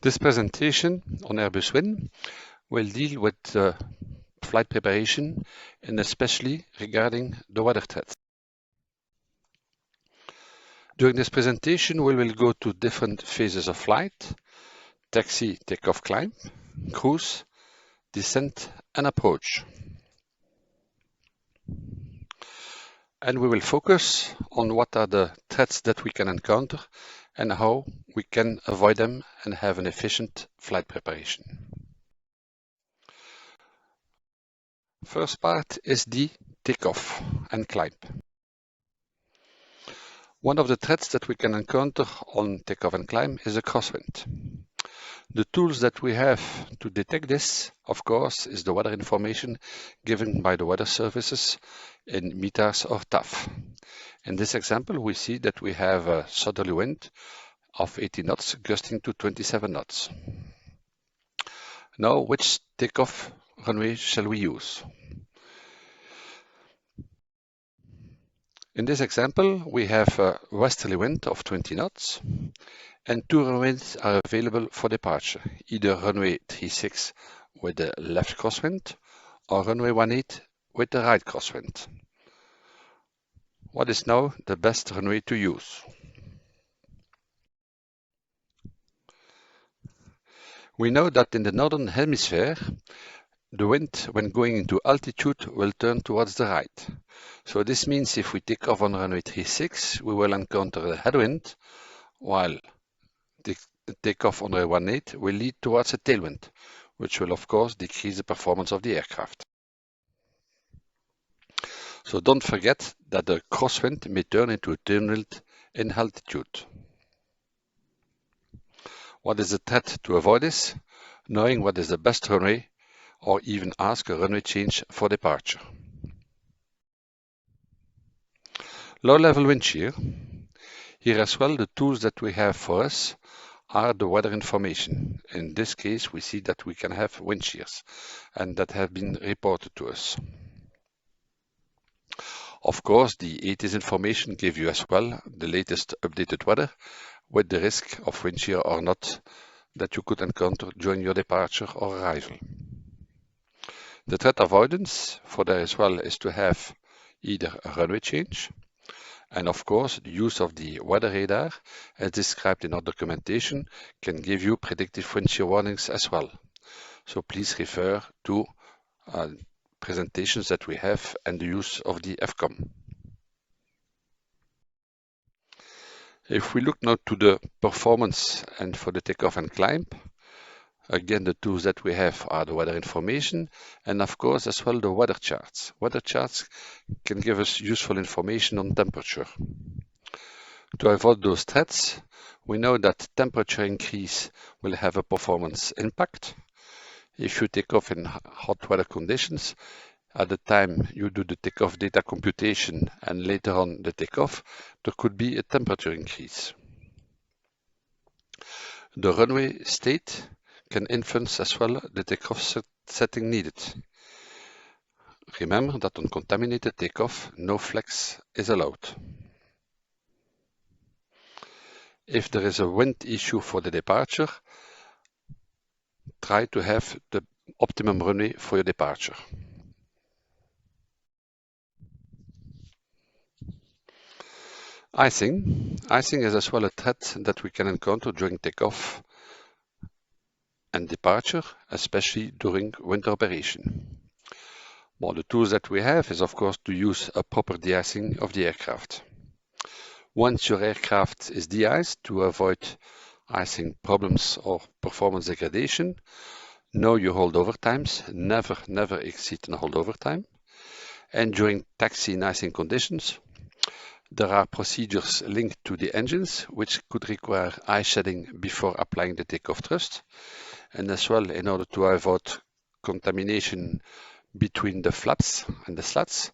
This presentation on Airbus Win will deal with flight preparation and especially regarding the weather threats. During this presentation, we will go to different phases of flight: taxi, takeoff, climb, cruise, descent, and approach. And we will focus on what are the threats that we can encounter and how we can avoid them and have an efficient flight preparation. First part is the takeoff and climb. One of the threats that we can encounter on takeoff and climb is a crosswind. The tools that we have to detect this, of course, is the weather information given by the weather services in meters or TAF. In this example, we see that we have a southerly wind of 80 knots gusting to 27 knots. Now, which takeoff runway shall we use? In this example, we have a westerly wind of 20 knots and two runways are available for departure, either runway 36 with the left crosswind or runway 18 with the right crosswind. What is now the best runway to use? We know that in the northern hemisphere, the wind when going into altitude will turn towards the right. So this means if we take off on runway 36, we will encounter a headwind, while the takeoff on runway 18 will lead towards a tailwind, which will of course decrease the performance of the aircraft. So don't forget that the crosswind may turn into a tailwind in altitude. What is the threat to avoid this? Knowing what is the best runway, or even ask a runway change for departure. Low-level wind shear. Here as well, the tools that we have for us are the weather information. In this case, we see that we can have wind shears, and that have been reported to us. Of course, the ATIS information gives you as well the latest updated weather with the risk of wind shear or not that you could encounter during your departure or arrival. The threat avoidance for there as well is to have either a runway change, and of course the use of the weather radar as described in our documentation can give you predictive wind shear warnings as well. So please refer to presentations that we have and the use of the FCOM. If we look now to the performance and for the takeoff and climb, again, the tools that we have are the weather information and of course as well the weather charts. Weather charts can give us useful information on temperature. To avoid those threats, we know that temperature increase will have a performance impact. If you take off in hot weather conditions, at the time you do the takeoff data computation and later on the takeoff, there could be a temperature increase. The runway state can influence as well the takeoff setting needed. Remember that on contaminated takeoff, no flex is allowed. If there is a wind issue for the departure, try to have the optimum runway for your departure. Icing. Icing is as well a threat that we can encounter during takeoff and departure, especially during winter operation. Well, the tools that we have is of course to use a proper de-icing of the aircraft. Once your aircraft is de-iced, to avoid icing problems or performance degradation, know your holdover times, never exceed a holdover time. And during taxi and icing conditions, there are procedures linked to the engines which could require ice shedding before applying the takeoff thrust. And as well, in order to avoid contamination between the flaps and the slats,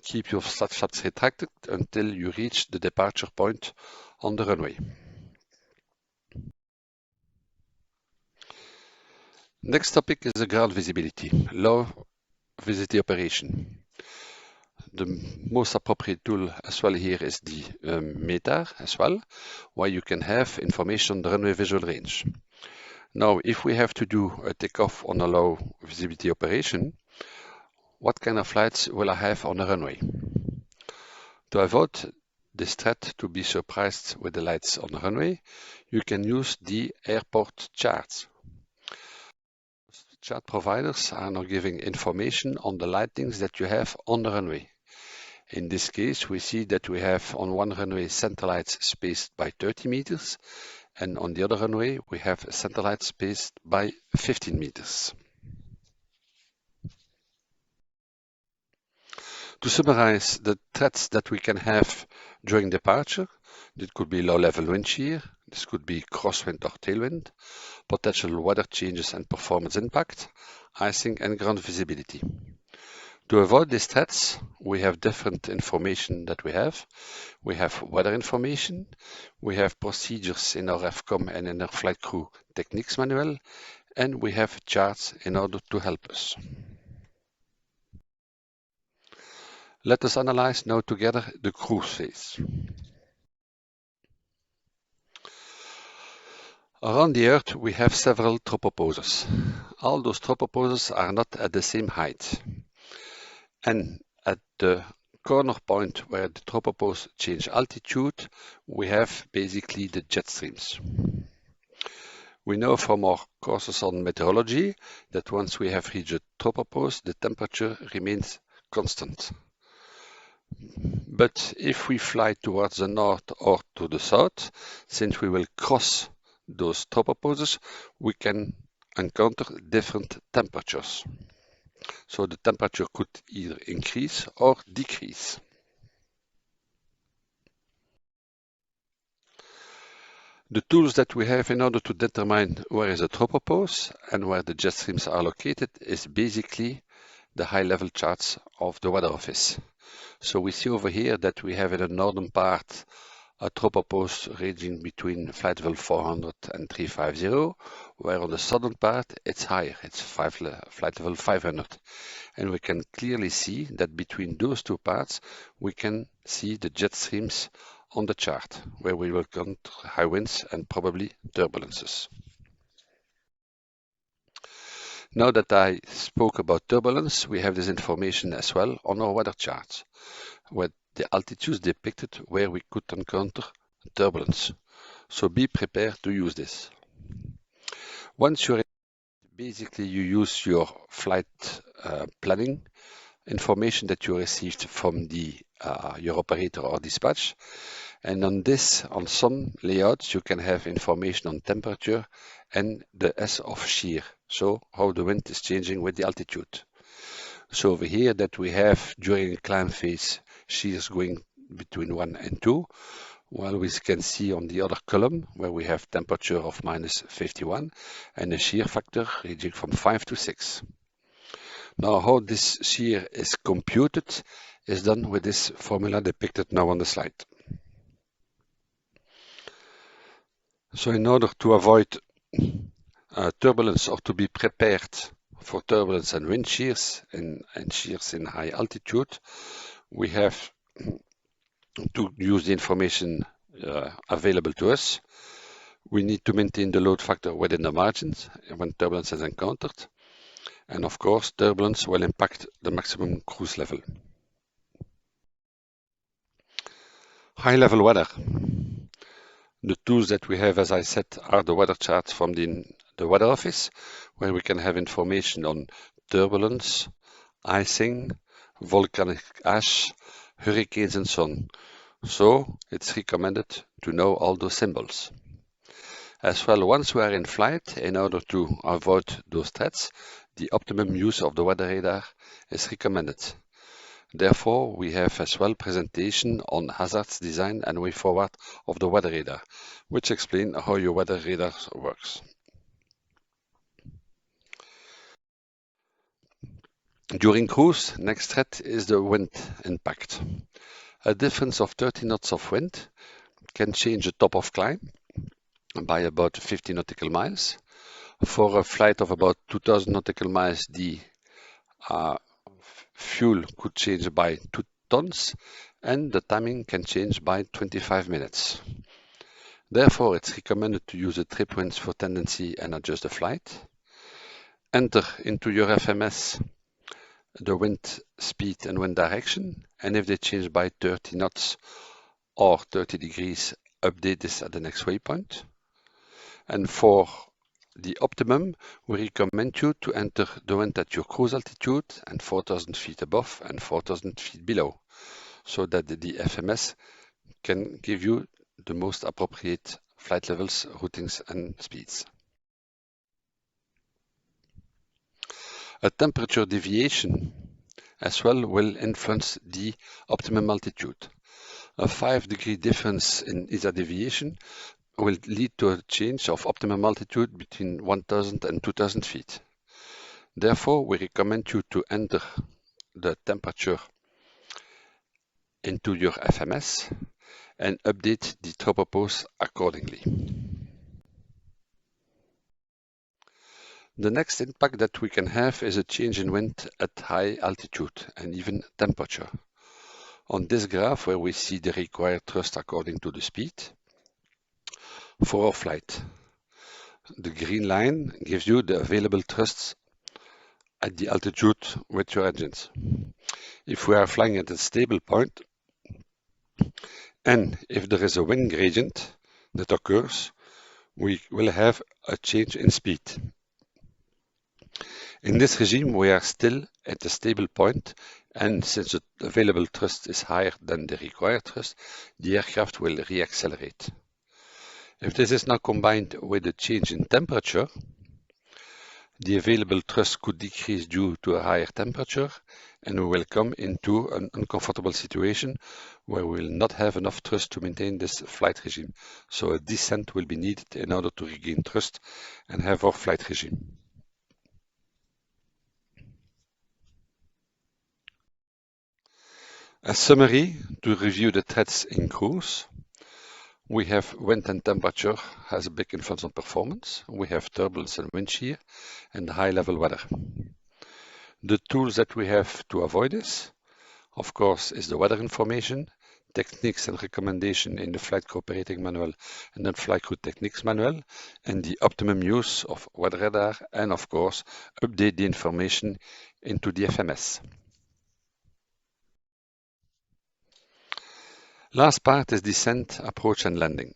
keep your flaps retracted until you reach the departure point on the runway. Next topic is the ground visibility, low visibility operation. The most appropriate tool as well here is the METAR as well, where you can have information on the runway visual range. Now, if we have to do a takeoff on a low visibility operation, what kind of flights will I have on the runway? To avoid this threat to be surprised with the lights on the runway, you can use the airport charts. Chart providers are now giving information on the lightings that you have on the runway. In this case, we see that we have on one runway center lights spaced by 30 meters, and on the other runway we have a center light spaced by 15 meters. To summarize the threats that we can have during departure, it could be low-level wind shear, this could be crosswind or tailwind, potential weather changes and performance impact, icing and ground visibility. To avoid these threats, we have different information that we have. We have weather information, we have procedures in our FCOM and in our flight crew techniques manual, and we have charts in order to help us. Let us analyze now together the cruise phase. Around the Earth, we have several tropopauses. All those tropopauses are not at the same height. And at the corner point where the tropopause change altitude, we have basically the jet streams. We know from our courses on meteorology that once we have reached the tropopause, the temperature remains constant. But if we fly towards the north or to the south, since we will cross those tropopauses, we can encounter different temperatures. So the temperature could either increase or decrease. The tools that we have in order to determine where is the tropopause and where the jet streams are located is basically the high-level charts of the weather office. So we see over here that we have in the northern part a tropopause ranging between flight level 400 and 350, where on the southern part it's higher, it's flight level 500. And we can clearly see that between those two parts we can see the jet streams on the chart, where we will encounter high winds and probably turbulences. Now that I spoke about turbulence, we have this information as well on our weather charts, where the altitudes depicted where we could encounter turbulence. So be prepared to use this. Once you're basically you use your flight planning information that you received from your operator or dispatch, and on some layouts you can have information on temperature and the S of shear, so how the wind is changing with the altitude. So over here that we have during climb phase shears going between 1 and 2, while we can see on the other column where we have temperature of -51 and a shear factor ranging from 5 to 6. Now how this shear is computed is done with this formula depicted now on the slide. So in order to avoid turbulence or to be prepared for turbulence and wind shears and shears in high altitude, we have to use the information available to us. We need to maintain the load factor within the margins when turbulence is encountered. And of course, turbulence will impact the maximum cruise level. High level weather. The tools that we have, as I said, are the weather charts from the weather office, where we can have information on turbulence, icing, volcanic ash, hurricanes and so on. So it's recommended to know all those symbols. As well, once we are in flight, in order to avoid those threats, the optimum use of the weather radar is recommended. Therefore, we have as well presentation on hazards design and way forward of the weather radar, which explain how your weather radar works. During cruise, next threat is the wind impact. A difference of 30 knots of wind can change the top of climb by about 50 nautical miles. For a flight of about 2000 nautical miles, the fuel could change by 2 tons and the timing can change by 25 minutes. Therefore, it's recommended to use the trip winds for tendency and adjust the flight. Enter into your FMS the wind speed and wind direction, and if they change by 30 knots or 30 degrees, update this at the next waypoint. And for the optimum, we recommend you to enter the wind at your cruise altitude and 4,000 feet above and 4,000 feet below, so that the FMS can give you the most appropriate flight levels, routings and speeds. A temperature deviation as well will influence the optimum altitude. A 5-degree difference in ESA deviation will lead to a change of optimum altitude between 1,000 and 2,000 feet. Therefore, we recommend you to enter the temperature into your FMS and update the tropopause accordingly. The next impact that we can have is a change in wind at high altitude and even temperature. On this graph, where we see the required thrust according to the speed for our flight, the green line gives you the available thrusts at the altitude with your engines. If we are flying at a stable point, and if there is a wind gradient that occurs, we will have a change in speed. In this regime, we are still at a stable point, and since the available thrust is higher than the required thrust, the aircraft will reaccelerate. If this is now combined with a change in temperature, the available thrust could decrease due to a higher temperature, and we will come into an uncomfortable situation where we will not have enough thrust to maintain this flight regime. So a descent will be needed in order to regain thrust and have our flight regime. A summary to review the threats in cruise. We have wind and temperature has a big influence on performance. We have turbulence and wind shear and high level weather. The tools that we have to avoid this, of course, is the weather information, techniques and recommendation in the flight crew operating manual and then flight crew techniques manual, and the optimum use of weather radar, and of course, update the information into the FMS. Last part is descent, approach and landing.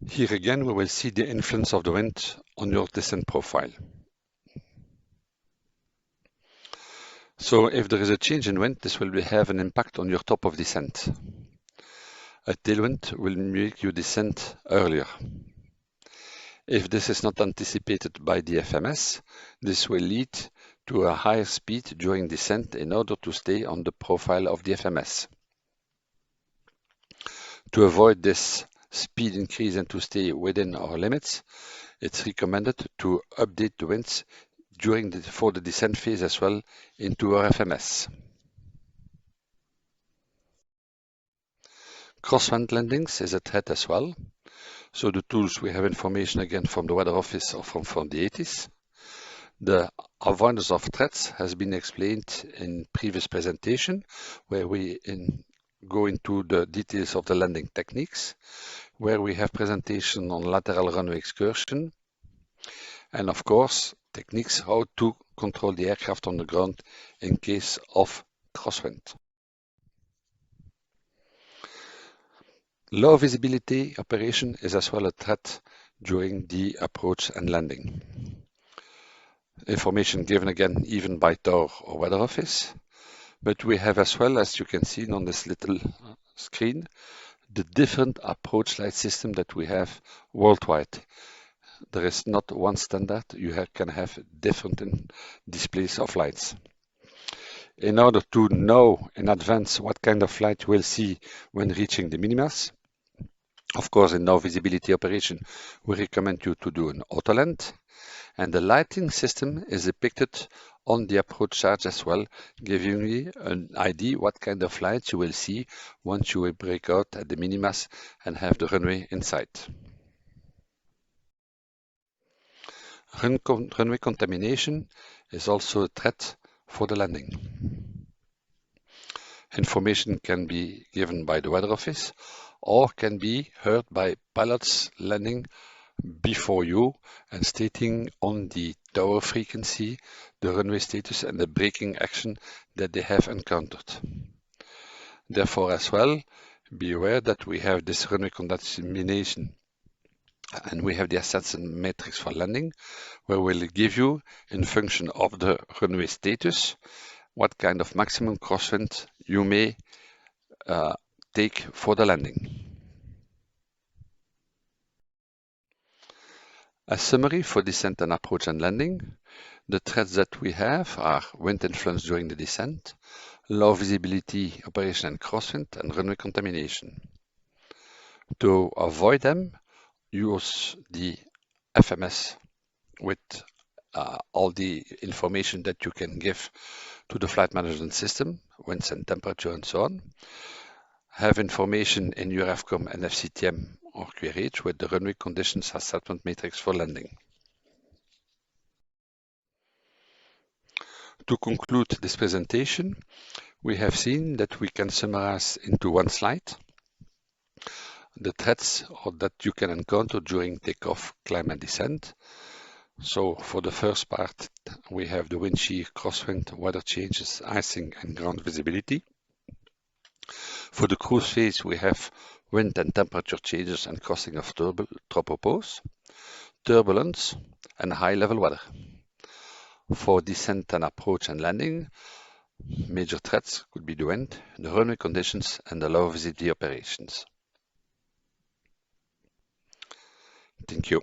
Here again we will see the influence of the wind on your descent profile. So if there is a change in wind, this will have an impact on your top of descent. A tailwind will make you descend earlier. If this is not anticipated by the FMS, this will lead to a higher speed during descent in order to stay on the profile of the FMS. To avoid this speed increase and to stay within our limits, it's recommended to update the winds for the descent phase as well into our FMS. Crosswind landings is a threat as well. So the tools, we have information again from the weather office or from the 80s. The avoidance of threats has been explained in previous presentation, where we go into the details of the landing techniques, where we have presentation on lateral runway excursion, and of course techniques how to control the aircraft on the ground in case of crosswind. Low visibility operation is as well a threat during the approach and landing. Information given again even by tower or weather office, but we have as well, as you can see on this little screen, the different approach light system that we have worldwide. There is not one standard, you can have different displays of lights. In order to know in advance what kind of light you will see when reaching the minimas, of course in low visibility operation we recommend you to do an auto land, and the lighting system is depicted on the approach chart as well, giving you an idea what kind of lights you will see once you will break out at the minimas and have the runway in sight. Runway contamination is also a threat for the landing. Information can be given by the weather office or can be heard by pilots landing before you and stating on the tower frequency, the runway status and the braking action that they have encountered. Therefore as well, be aware that we have this runway contamination and we have the assets and matrix for landing, where we'll give you, in function of the runway status, what kind of maximum crosswind you may take for the landing. A summary for descent and approach and landing. The threats that we have are wind influence during the descent, low visibility operation and crosswind, and runway contamination. To avoid them, use the FMS with all the information that you can give to the flight management system, winds and temperature and so on. Have information in your FCOM and FCTM or QRH with the runway conditions assessment matrix for landing. To conclude this presentation, we have seen that we can summarize into one slide the threats that you can encounter during takeoff, climb and descent. So for the first part, we have the wind shear, crosswind, weather changes, icing and ground visibility. For the cruise phase, we have wind and temperature changes and crossing of tropopause, turbulence and high-level weather. For descent and approach and landing, major threats could be the wind, the runway conditions and the low visibility operations. Thank you.